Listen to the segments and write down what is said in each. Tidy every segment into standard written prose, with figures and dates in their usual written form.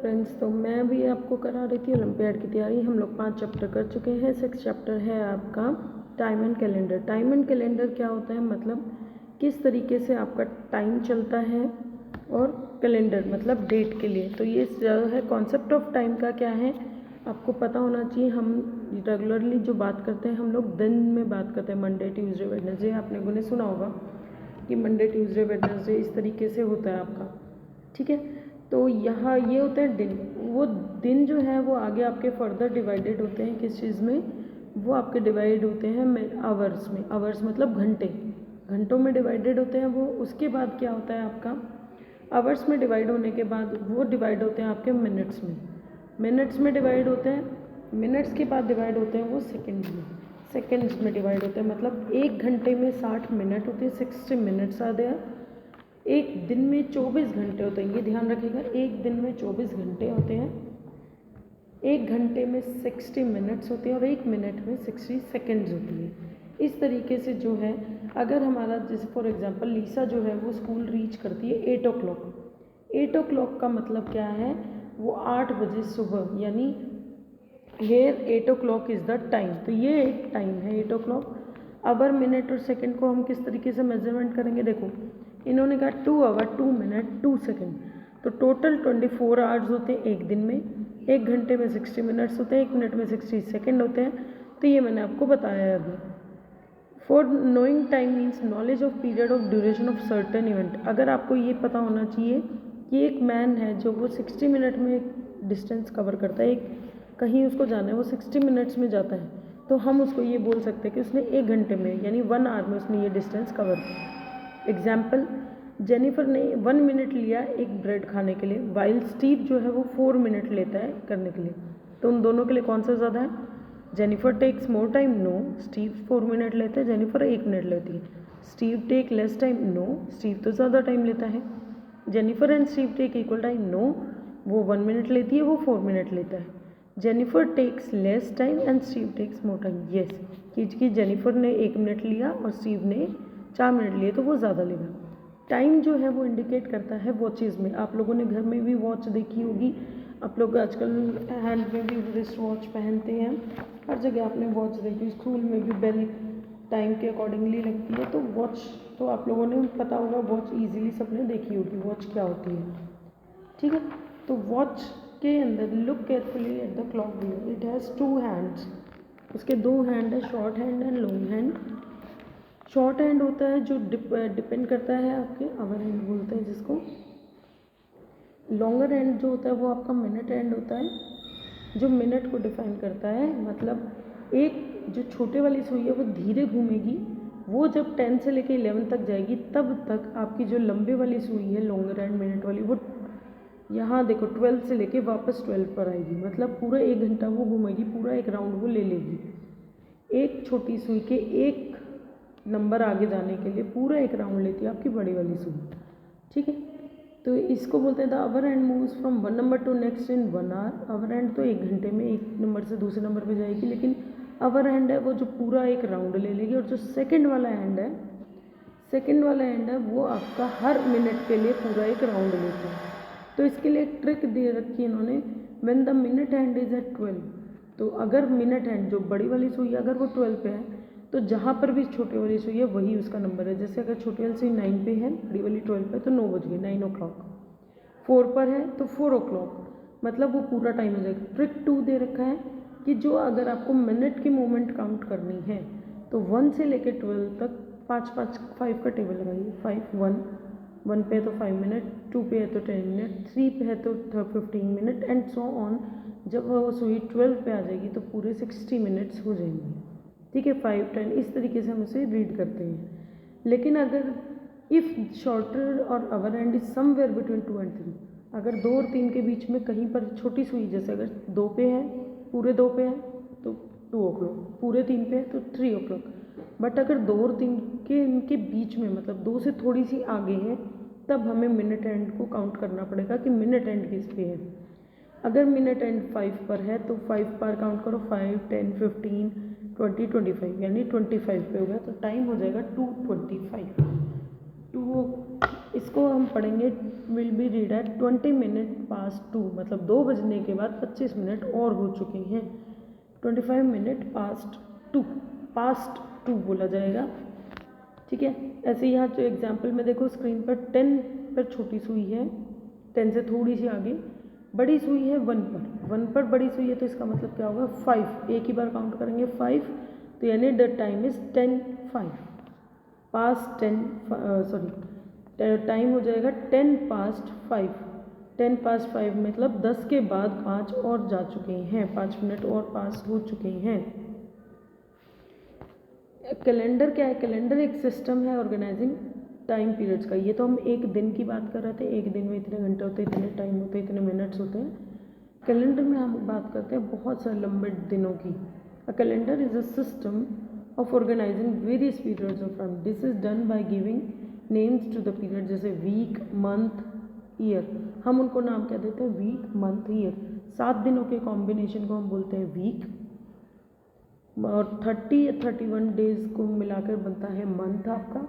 Friends, तो मैं भी आपको करा रही थी ओलंपियाड की तैयारी। हम लोग 5 चैप्टर कर चुके हैं। 6 चैप्टर है आपका time and calendar. Time and calendar क्या होता है, मतलब किस तरीके से आपका टाइम चलता है, और कैलेंडर मतलब डेट के लिए। तो ये जो है कॉन्सेप्ट ऑफ टाइम का क्या है आपको पता होना चाहिए। हम रेगुलरली जो बात करते हैं हम लोग दिन में बात करते हैं, मंडे ट्यूसडे वेडनेसडे। आप लोगों ने सुना होगा कि मंडे ट्यूसडे वेडनेसडे इस तरीके से होता है आपका, ठीक है। तो यहाँ ये होते हैं दिन। वो दिन जो है वो आगे आपके फर्दर डिवाइडेड होते हैं किस चीज़ में, वो आपके डिवाइड होते हैं आवर्स में। आवर्स मतलब घंटे, घंटों में डिवाइडेड होते हैं वो। उसके बाद क्या होता है आपका, आवर्स में डिवाइड होने के बाद वो डिवाइड होते हैं आपके मिनट्स में। मिनट्स में डिवाइड होते हैं, मिनट्स के बाद डिवाइड होते हैं वो सेकेंड्स में। सेकेंड्स में डिवाइड होते हैं, मतलब एक घंटे में 60 मिनट होते हैं, 60 मिनट्स आते हैं। एक दिन में 24 घंटे होते हैं, ये ध्यान रखिएगा। एक दिन में 24 घंटे होते हैं, एक घंटे में 60 मिनट्स होते हैं और एक मिनट में 60 सेकेंड्स होती है। इस तरीके से जो है, अगर हमारा जैसे फॉर एग्जांपल लीसा जो है वो स्कूल रीच करती है 8 o'clock। 8 o'clock का मतलब क्या है, वो 8 बजे सुबह, यानी hair 8 o'clock is the time. तो ये एक टाइम है 8 o'clock। आवर, मिनट और सेकंड को हम किस तरीके से मेजरमेंट करेंगे, देखो इन्होंने कहा 2 आवर 2 मिनट 2 सेकंड। तो टोटल 24 आवर्स होते हैं एक दिन में। एक घंटे में 60 मिनट्स होते हैं, एक मिनट में 60 सेकंड होते हैं। तो ये मैंने आपको बताया है अभी। For knowing time means knowledge of period of duration of certain event. अगर आपको ये पता होना चाहिए कि एक मैन है जो वो 60 मिनट में एक डिस्टेंस कवर करता है, एक कहीं उसको जाना है, वो 60 मिनट्स में जाता है, तो हम उसको ये बोल सकते हैं कि उसने एक घंटे में यानी 1 आवर में उसने ये डिस्टेंस कवर किया। एग्जाम्पल, जेनिफर ने 1 मिनट लिया एक ब्रेड खाने के लिए, वाइल स्टीव जो है वो 4 मिनट लेता है करने के लिए। तो उन दोनों के लिए कौन सा ज़्यादा है, Jennifer takes more time, no, Steve 4 minute लेते हैं, जेनिफर 1 मिनट लेती है। Steve take less time, no, Steve तो ज़्यादा टाइम लेता है। Jennifer and Steve take equal time, no, वो 1 मिनट लेती है, वो 4 मिनट लेता है। Jennifer takes less time and Steve takes more time, yes, कि जेनिफर ने 1 मिनट लिया और स्टीव ने 4 मिनट लिए, तो वो ज़्यादा लेगा। टाइम जो है वो इंडिकेट करता है वॉचेज़ में। आप लोगों ने घर में भी वॉच देखी होगी, आप लोग आजकल हैंड में भी रिस्ट वॉच पहनते हैं, हर जगह आपने वॉच देखी। स्कूल में भी बेल टाइम के अकॉर्डिंगली लगती है। तो वॉच तो आप लोगों ने पता होगा, वॉच इजीली सबने देखी होगी वॉच क्या होती है, ठीक है। तो वॉच के अंदर look carefully at the clock below, it has 2 hands. उसके 2 हैंड है, short hand and long hand. Short hand होता है जो डिपेंड करता है आपके आवर हैंड बोलते हैं जिसको। लॉन्गर हैंड जो होता है वो आपका मिनट हैंड होता है, जो मिनट को डिफाइन करता है। मतलब एक जो छोटे वाली सुई है वो धीरे घूमेगी, वो जब 10 से लेके 11 तक जाएगी तब तक आपकी जो लंबे वाली सुई है लॉन्गर हैंड मिनट वाली, वो यहाँ देखो 12 से लेके वापस 12 पर आएगी। मतलब पूरा 1 घंटा वो घूमेगी, पूरा एक राउंड वो ले लेगी। एक छोटी सुई के एक नंबर आगे जाने के लिए पूरा एक राउंड लेती है आपकी बड़ी वाली सुई, ठीक है। तो इसको बोलते हैं the hour hand moves from 1 number to next in 1 hour. Hour hand तो एक घंटे में एक नंबर से दूसरे नंबर पे जाएगी, लेकिन अवर हैंड है वो जो पूरा एक राउंड ले लेगी। और जो सेकंड वाला हैंड है, सेकंड वाला हैंड है वो आपका हर मिनट के लिए पूरा एक राउंड लेता है। तो इसके लिए एक ट्रिक दे रखी है इन्होंने, when the minute hand is at 12। तो अगर मिनट हैंड जो बड़ी वाली सुई है अगर वो 12 पे है, तो जहाँ पर भी छोटी वाली सुई है वही उसका नंबर है। जैसे अगर छोटी वाली सुई 9 पे है, बड़ी वाली 12 पे, तो 9 बज गए, 9 o'clock। 4 पर है तो 4 o'clock, मतलब वो पूरा टाइम हो जाएगा। ट्रिक 2 दे रखा है कि जो अगर आपको मिनट की मूवमेंट काउंट करनी है तो 1 से लेकर 12 तक 5 का टेबल लगाइए। 5 1 पे है तो 5 मिनट, 2 पे है तो 10 मिनट, 3 पे है तो 15 मिनट एंड सो ऑन। जब वो सुई 12 पे आ जाएगी तो पूरे 60 मिनट्स हो जाएंगे, ठीक है। 5 10 इस तरीके से हम उसे रीड करते हैं। लेकिन अगर इफ़ शॉर्टर और hour hand is somewhere between 2 and 3, अगर 2 और 3 के बीच में कहीं पर छोटी सुई, जैसे अगर 2 पे है, पूरे 2 पे है तो 2 o'clock, पूरे 3 पे है तो 3 o'clock। बट अगर 2 और 3 के इनके बीच में, मतलब 2 से थोड़ी सी आगे है, तब हमें मिनट एंड को काउंट करना पड़ेगा कि मिनट एंड किस पे है। अगर मिनट एंड 5 पर है तो 5 पर काउंट करो, 5 10 15 20 25, यानी 25 पे हो गया तो टाइम हो जाएगा 2:25। 2 इसको हम पढ़ेंगे will be read eight 20 minute past 2, मतलब 2 बजने के बाद 25 मिनट और हो चुके हैं। 25 मिनट पास्ट टू बोला जाएगा, ठीक है। ऐसे यहाँ जो एग्जाम्पल में देखो स्क्रीन पर 10 पर छोटी सुई है, 10 से थोड़ी सी आगे बड़ी सुई है 1 पर बड़ी सुई है, तो इसका मतलब क्या होगा 5, एक ही बार काउंट करेंगे 5, तो यानी the time is 10:05 past 10 sorry time हो जाएगा 10:05। 10:05 मतलब 10 के बाद 5 और जा चुके हैं, 5 मिनट और पास हो चुके हैं। कैलेंडर क्या है? कैलेंडर एक सिस्टम है ऑर्गेनाइजिंग टाइम पीरियड्स का। ये तो हम एक दिन की बात कर रहे थे, एक दिन में इतने घंटे होते हैं, इतने टाइम होते हैं, इतने मिनट्स होते हैं। कैलेंडर में हम बात करते हैं बहुत सारे लंबे दिनों की। A calendar is a system of organising various periods of time. This is done by giving names to the period, जैसे वीक, मंथ, ईयर। हम उनको नाम क्या देते हैं? Week, month, year. 7 दिनों के कॉम्बिनेशन को हम बोलते हैं वीक, और 30 या 31 डेज को मिलाकर बनता है मंथ आपका,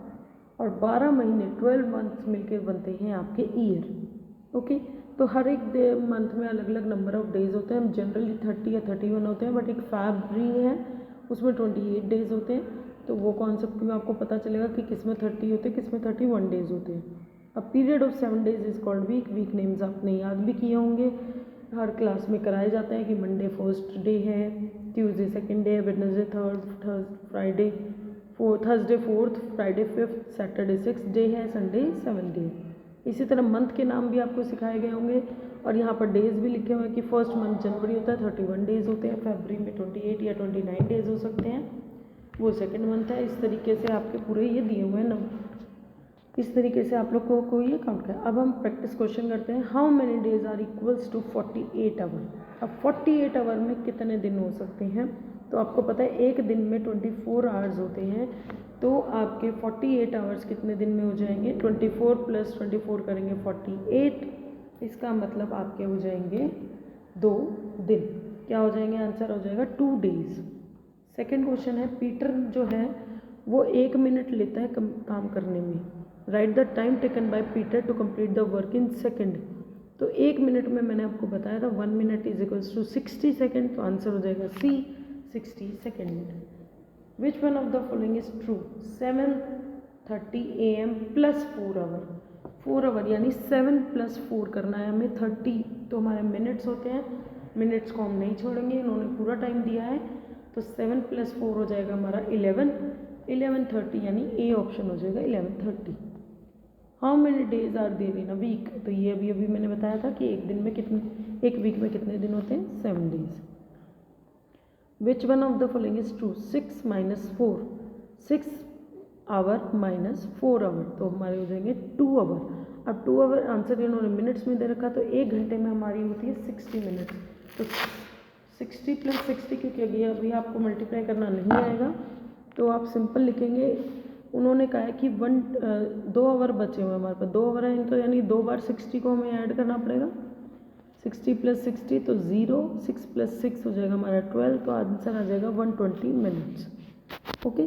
और 12 महीने 12 मंथ्स मिलकर बनते हैं आपके ईयर। ओके, तो हर एक मंथ में अलग अलग नंबर ऑफ डेज होते हैं। हम जनरली 30 या 31 होते हैं, बट एक फैब्री है उसमें 28 डेज होते हैं। तो वो कॉन्सेप्ट में आपको पता चलेगा कि किस में 30 होते हैं, किस में 31 डेज होते हैं। A period of 7 days is called week. Week names आपने याद भी किए होंगे, हर क्लास में कराए जाते हैं कि मंडे फर्स्ट डे है, ट्यूसडे सेकंड डे है, Wednesday third, Friday Thursday fourth, Friday fifth, Saturday sixth day है, संडे 7th डे। इसी तरह मंथ के नाम भी आपको सिखाए गए होंगे, और यहाँ पर डेज भी लिखे हुए हैं कि फर्स्ट मंथ जनवरी होता है, 31 डेज होते हैं, फरवरी में 28 या 29 डेज हो सकते हैं, वो सेकेंड मंथ है। इस तरीके से आपके पूरे ये दिए हुए हैं नंबर, इस तरीके से आप लोग को ये काउंट करें। अब हम प्रैक्टिस क्वेश्चन करते हैं। How many days are equals to 48 hour. अब 48 आवर में कितने दिन हो सकते हैं? तो आपको पता है एक दिन में 24 आवर्स होते हैं, तो आपके 48 आवर्स कितने दिन में हो जाएंगे? 24 + 24 करेंगे 48, इसका मतलब आपके हो जाएंगे 2 दिन। क्या हो जाएंगे? आंसर हो जाएगा 2 डेज। सेकेंड क्वेश्चन है, पीटर जो है वो 1 मिनट लेता है काम करने में। Right the time taken by Peter to complete the work in second. तो 1 मिनट में मैंने आपको बताया था 1 minute is equals to 60 second, तो आंसर हो जाएगा C, 60 second. Which one of the following is true? 7:30 AM + 4 hour. 4 hour यानी 7 + 4 करना है हमें 30, तो हमारे मिनट्स होते हैं, मिनट्स को हम नहीं छोड़ेंगे, इन्होंने पूरा टाइम दिया है, तो 7 + 4 हो जाएगा हमारा 11:30 यानी ए ऑप्शन हो जाएगा 11:30। How many days are there in a week? तो ये अभी मैंने बताया था कि एक वीक में कितने दिन होते हैं? 7 days. Which one of the following is true? 6 - 4, 6 hour - 4 hour, तो हमारे हो जाएंगे 2 आवर। अब 2 आवर आंसर इन्होंने मिनट्स में दे रखा, तो 1 घंटे में हमारी होती है 60 मिनट। तो 60 + 60, क्योंकि अभी आपको मल्टीप्लाई करना नहीं आएगा, तो आप सिंपल लिखेंगे। उन्होंने कहा है कि 2 आवर बचे हुए हमारे पास, 2 आवर हैं, तो यानी 2 बार 60 को हमें ऐड करना पड़ेगा। 60 + 60 तो 0, 6 + 6 हो जाएगा हमारा 12, तो आंसर आ जाएगा 120 minutes. Okay,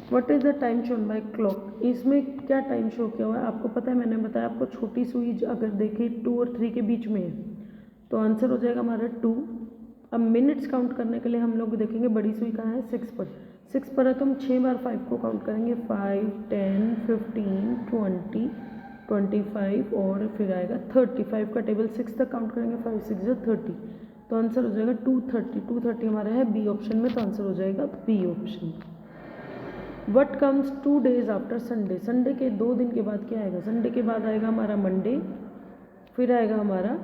what is the time shown by clock? इसमें क्या टाइम शो किया हुआ है आपको पता है? मैंने बताया आपको, छोटी सुई अगर देखें 2 और 3 के बीच में है, तो आंसर हो जाएगा हमारा 2। अब मिनट्स काउंट करने के लिए हम लोग देखेंगे बड़ी सुई कहाँ है? 6 पर। 6 पर है तो हम 6 बार 5 को काउंट करेंगे, 5, 10, 15, 20, 25 और फिर आएगा 35 का टेबल 6 तक काउंट करेंगे, 5, 6 = 30, तो आंसर हो जाएगा 230। 230 हमारा है बी ऑप्शन में, तो आंसर हो जाएगा B option. What comes 2 days after Sunday? Sunday के 2 दिन के बाद क्या आएगा? संडे के बाद आएगा हमारा मंडे, फिर आएगा हमारा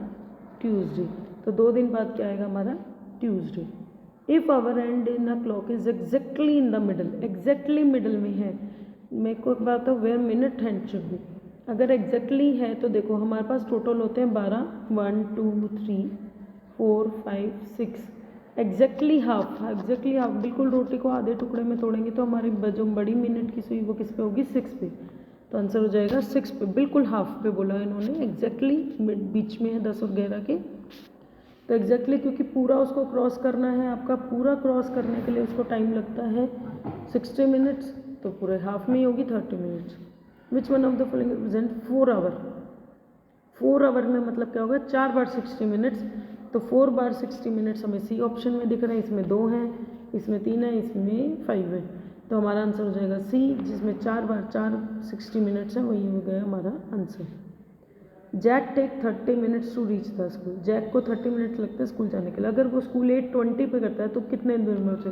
ट्यूसडे, तो 2 दिन बाद क्या आएगा हमारा? Tuesday. If hour hand in a clock is exactly in the middle, exactly middle में है, मेरे को एक बात है where minute hand should be. अगर एग्जैक्टली है तो देखो हमारे पास टोटल होते हैं 12, 1, 2, 3, 4, 5, 6, एग्जैक्टली हाफ, बिल्कुल रोटी को आधे टुकड़े में तोड़ेंगे तो हमारी जो बड़ी मिनट की सुई वो किस पे होगी? 6 पे, तो आंसर हो जाएगा 6 पे, बिल्कुल हाफ पे बोला इन्होंने, एग्जैक्टली बीच में है 10 और 11 के, तो एग्जैक्टली क्योंकि पूरा उसको क्रॉस करना है, आपका पूरा क्रॉस करने के लिए उसको टाइम लगता है 60 मिनट्स, तो पूरे हाफ में ही होगी 30 minutes. Which one of the following represent 4 hour. 4 hour में मतलब क्या होगा, 4 बार 60 मिनट्स, तो 4 बार 60 मिनट्स हमें सी ऑप्शन में दिख रहा है, इसमें 2 हैं, इसमें 3 है, इसमें 5 है, तो हमारा आंसर हो जाएगा सी, जिसमें 4 बार 4 60 मिनट्स है, वही हो गया हमारा answer. Jack take 30 minutes to reach the school. Jack को 30 मिनट्स लगते हैं स्कूल जाने के लिए। अगर वो स्कूल 8:20 पे करता है तो कितने देर में उसे,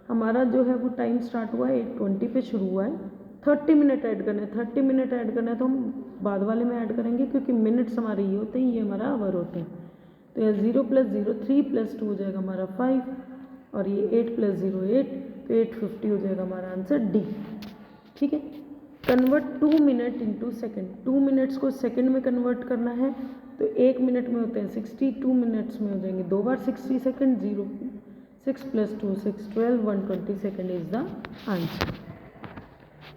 हमारा जो है वो टाइम स्टार्ट हुआ है 8:20 पे शुरू हुआ है, 30 मिनट ऐड करना है। 30 मिनट ऐड करना है तो हम बाद वाले में ऐड करेंगे, क्योंकि मिनट्स हमारे ये होते हैं, ये हमारा आवर होते हैं। तो यह 0 + 0 3 + 2 हो जाएगा हमारा 5, और ये 8 + 0 8, तो 850 हो जाएगा हमारा आंसर डी। ठीक है। Convert 2 minute into second. 2 minutes को सेकेंड में कन्वर्ट करना है, तो 1 मिनट में होते हैं 60, 2 मिनट्स में हो जाएंगे 2 बार 60 second, 0 6 + 2 6 12 120 second is the answer.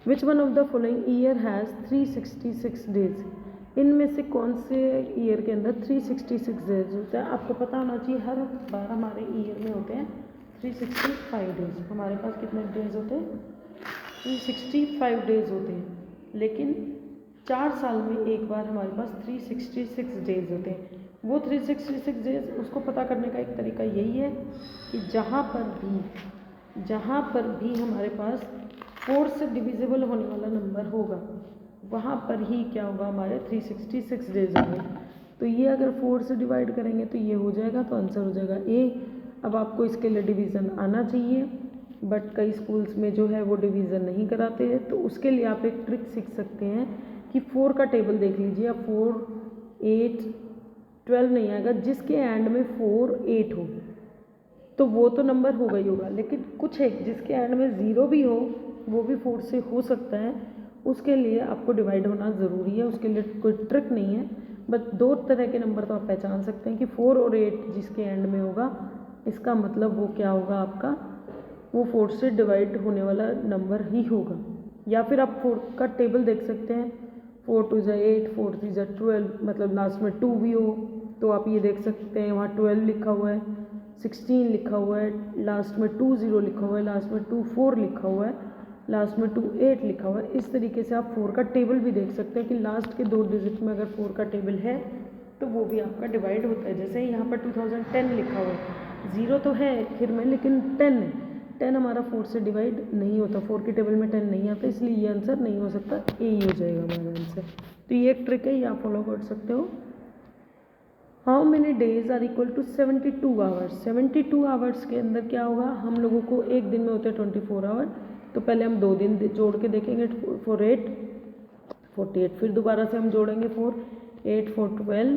Which one of the following year has 366 days. इनमें से कौन से ईयर के अंदर 366 डेज होता है, आपको पता होना चाहिए। हर बार हमारे ईयर में होते हैं 365 डेज। हमारे पास कितने डेज होते हैं, 365 डेज होते हैं, लेकिन 4 साल में एक बार हमारे पास 366 डेज होते हैं। वो 366 डेज, उसको पता करने का एक तरीका यही है कि जहाँ पर भी हमारे पास 4 से डिविजिबल होने वाला नंबर होगा, वहाँ पर ही क्या होगा, हमारे 366 डेज होंगे। तो ये अगर 4 से डिवाइड करेंगे तो ये हो जाएगा, तो आंसर हो जाएगा ए। अब आपको इसके लिए डिवीज़न आना चाहिए, बट कई स्कूल्स में जो है वो डिवीज़न नहीं कराते हैं, तो उसके लिए आप एक ट्रिक सीख सकते हैं कि 4 का टेबल देख लीजिए आप। 4 8 12 नहीं आएगा, जिसके एंड में 4 8 हो तो वो तो नंबर होगा ही होगा, लेकिन कुछ है जिसके एंड में 0 भी हो, वो भी 4 से हो सकता है। उसके लिए आपको डिवाइड होना ज़रूरी है, उसके लिए कोई ट्रिक नहीं है। बस 2 तरह के नंबर तो आप पहचान सकते हैं कि 4 और 8 जिसके एंड में होगा, इसका मतलब वो क्या होगा आपका, वो 4 से डिवाइड होने वाला नंबर ही होगा। या फिर आप 4 का टेबल देख सकते हैं, 4 2 = 8, 4 3 = 12, मतलब लास्ट में 2 भी हो तो आप ये देख सकते हैं, वहाँ 12 लिखा हुआ है, 16 लिखा हुआ है, लास्ट में 2 0 लिखा हुआ है, लास्ट में 2 4 लिखा हुआ है, लास्ट में 2 8 लिखा हुआ है। इस तरीके से आप 4 का टेबल भी देख सकते हैं कि लास्ट के 2 डिजिट में अगर 4 का टेबल है तो वो भी आपका डिवाइड होता है। जैसे यहाँ पर 2010 लिखा हुआ है, 0 तो है आखिर में, लेकिन 10 है, 10 हमारा 4 से डिवाइड नहीं होता, 4 के टेबल में 10 नहीं आता, इसलिए ये आंसर नहीं हो सकता, ए ही हो जाएगा हमारा आंसर। तो ये एक ट्रिक है, ये आप फॉलो कर सकते हो। How many days are equal to 72 hours. 72 hours के अंदर क्या होगा, हम लोगों को एक दिन में होते हैं 24 आवर, तो पहले हम 2 दिन जोड़ के देखेंगे, 4 8 48, फिर दोबारा से हम जोड़ेंगे 4 8 4 12,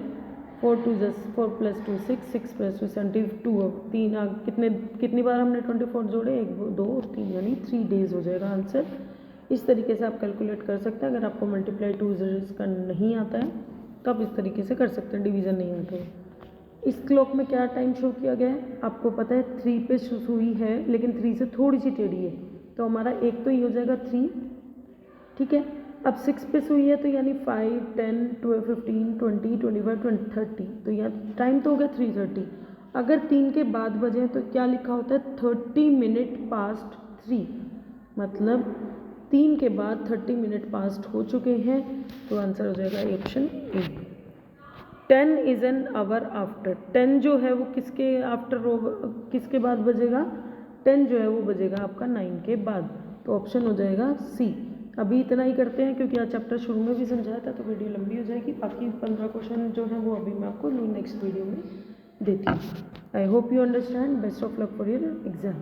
4 2 4 + 2 6 6 + 2 72, 3 कितनी बार हमने 24 जोड़े, 1 2 3, यानी 3 डेज हो जाएगा आंसर। इस तरीके से आप कैलकुलेट कर सकते हैं। अगर आपको मल्टीप्लाई 2 ज़ीरोज़ का नहीं आता है तो आप इस तरीके से कर सकते हैं, डिवीज़न नहीं आता है। इस क्लॉक में क्या टाइम शो किया गया है, आपको पता है 3 पे सुई है, लेकिन 3 से थोड़ी सी टेढ़ी है, तो हमारा एक तो ये हो जाएगा 3, ठीक है। अब 6 पे सुई है, तो यानी 5 10 12 15 20 25 30, तो यहाँ टाइम तो हो गया 3:30। अगर 3 के बाद बजे तो क्या लिखा होता है, 30 मिनट पास्ट 3, मतलब 3 के बाद 30 मिनट पास्ट हो चुके हैं, तो आंसर हो जाएगा option A. 10 is an hour after. 10 जो है वो किसके आफ्टर होगा, किसके बाद बजेगा, 10 जो है वो बजेगा आपका 9 के बाद, तो ऑप्शन हो जाएगा सी। अभी इतना ही करते हैं, क्योंकि आज चैप्टर शुरू में भी समझाया था, तो वीडियो लंबी हो जाएगी। बाकी 15 क्वेश्चन जो है वो अभी मैं आपको नेक्स्ट वीडियो में देती हूँ। I hope you understand. Best of luck for your exam.